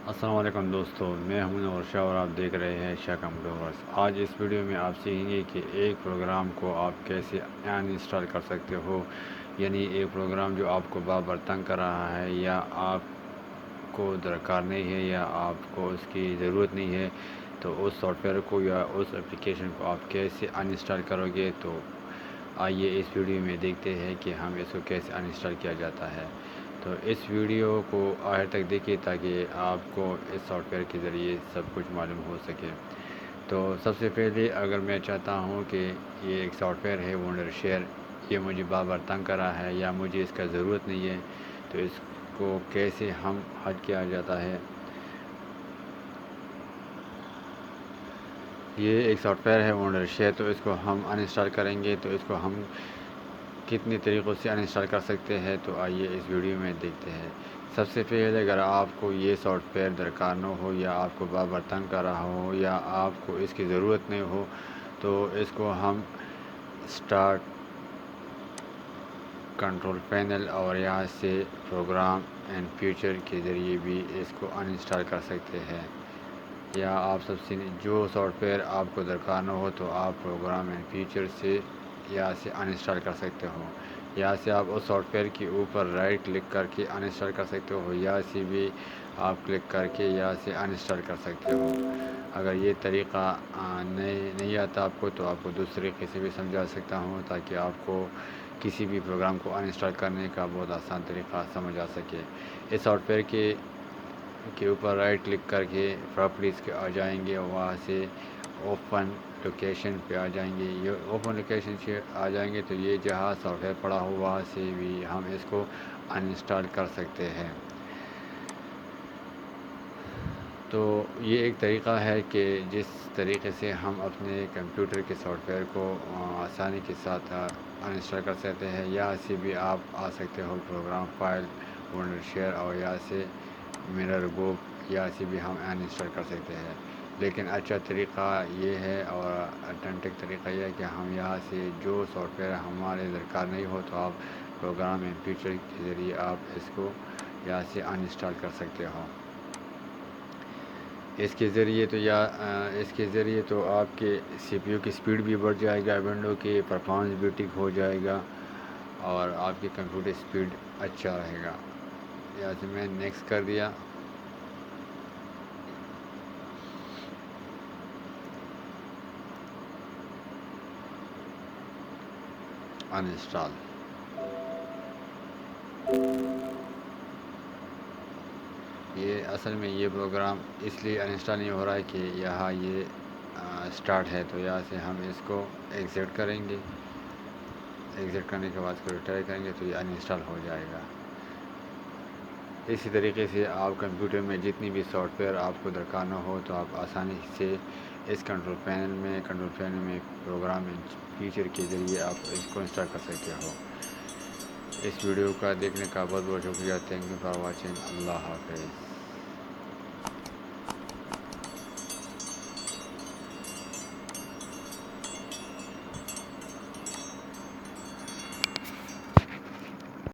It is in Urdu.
السلام علیکم دوستو، میں ہوں نور شاہ اور آپ دیکھ رہے ہیں شاہ کمپیوٹرز۔ آج اس ویڈیو میں آپ سیکھیں گے کہ ایک پروگرام کو آپ کیسے ان انسٹال کر سکتے ہو، یعنی ایک پروگرام جو آپ کو بار بار تنگ کر رہا ہے یا آپ کو درکار نہیں ہے یا آپ کو اس کی ضرورت نہیں ہے، تو اس سافٹ ویئر کو یا اس اپلیکیشن کو آپ کیسے ان انسٹال کرو گے۔ تو آئیے اس ویڈیو میں دیکھتے ہیں کہ ہم اس کو کیسے ان انسٹال کیا جاتا ہے۔ تو اس ویڈیو کو آخر تک دیکھیے تاکہ آپ کو اس سافٹ ویئر کے ذریعے سب کچھ معلوم ہو سکے۔ تو سب سے پہلے اگر میں چاہتا ہوں کہ یہ ایک سافٹ ویئر ہے ونڈر شیئر، یہ مجھے بار بار تنگ کر رہا ہے یا مجھے اس کا ضرورت نہیں ہے، تو اس کو کیسے ہم حل کیا جاتا ہے۔ یہ ایک سافٹ ویئر ہے ونڈر شیئر، تو اس کو ہم ان انسٹال کریں گے تو اس کو ہم کتنے طریقوں سے ان انسٹال کر سکتے ہیں، تو آئیے اس ویڈیو میں دیکھتے ہیں۔ سب سے پہلے اگر آپ کو یہ سافٹ ویئر درکار نہ ہو یا آپ کو بار بار تنگ کر رہا ہو یا آپ کو اس کی ضرورت نہیں ہو، تو اس کو ہم اسٹارٹ کنٹرول پینل اور یہاں سے پروگرام اینڈ فیچر کے ذریعے بھی اس کو ان انسٹال کر سکتے ہیں۔ یا آپ سب سے جو سافٹ ویئر آپ کو درکار نہ ہو تو آپ پروگرام اینڈ فیچر سے یہاں سے ان انسٹال کر سکتے ہو۔ یہاں سے آپ اس سافٹ ویئر کے اوپر رائٹ کلک کر کے ان انسٹال کر سکتے ہو، یہاں سے بھی آپ کلک کر کے یہاں سے ان انسٹال کر سکتے ہو۔ اگر یہ طریقہ نہیں آتا آپ کو تو آپ کو دوسرے طریقے سے بھی سمجھا سکتا ہوں تاکہ آپ کو کسی بھی پروگرام کو ان انسٹال کرنے کا بہت آسان طریقہ سمجھ آ سکے۔ اس سافٹ ویئر کے اوپر رائٹ کلک کر کے پراپرٹیز کے آ جائیں گے، وہاں سے اوپن لوکیشن پہ آ جائیں گے۔ یہ اوپن لوکیشن سے آ جائیں گے تو یہ جہاں سافٹ ویئر پڑا ہو وہاں سے بھی ہم اس کو ان انسٹال کر سکتے ہیں۔ تو یہ ایک طریقہ ہے کہ جس طریقے سے ہم اپنے کمپیوٹر کے سافٹ ویئر کو آسانی کے ساتھ ان انسٹال کر سکتے ہیں۔ یہاں سے بھی آپ آ سکتے ہو پروگرام فائل ونڈر شیئر اور یہاں سے مرر بک، یہاں سے بھی ہم ان انسٹال کر سکتے ہیں۔ لیکن اچھا طریقہ یہ ہے اور الٹرنیٹیو طریقہ یہ ہے کہ ہم یہاں سے جو سافٹ ویئر ہمارے درکار نہیں ہو تو آپ پروگرام اینڈ فیچر کے ذریعے آپ اس کو یہاں سے ان انسٹال کر سکتے ہو۔ اس کے ذریعے تو آپ کے سی پی یو کی سپیڈ بھی بڑھ جائے گا، ونڈو کی پرفارمنس بھی ٹھیک ہو جائے گا اور آپ کی کمپیوٹر سپیڈ اچھا رہے گا۔ یہاں سے میں نیکسٹ کر دیا۔ ان انسٹال یہ اصل میں یہ پروگرام اس لیے ان انسٹال نہیں ہو رہا ہے کہ یہاں یہ اسٹارٹ ہے، تو یہاں سے ہم اس کو ایگزٹ کریں گے۔ ایگزٹ کرنے کے بعد اس کو ریٹرائی کریں گے تو یہ ان انسٹال ہو جائے گا۔ اسی طریقے سے آپ کمپیوٹر میں جتنی بھی سافٹ ویئر آپ کو درکار نہ ہو تو آپ آسانی سے اس کنٹرول پینل میں پروگرام فیچر کے ذریعے آپ اس کو انسٹال کر سکتے ہو۔ اس ویڈیو کا دیکھنے کا بہت بہت شکریہ۔ Thank you for watching. اللہ حافظ۔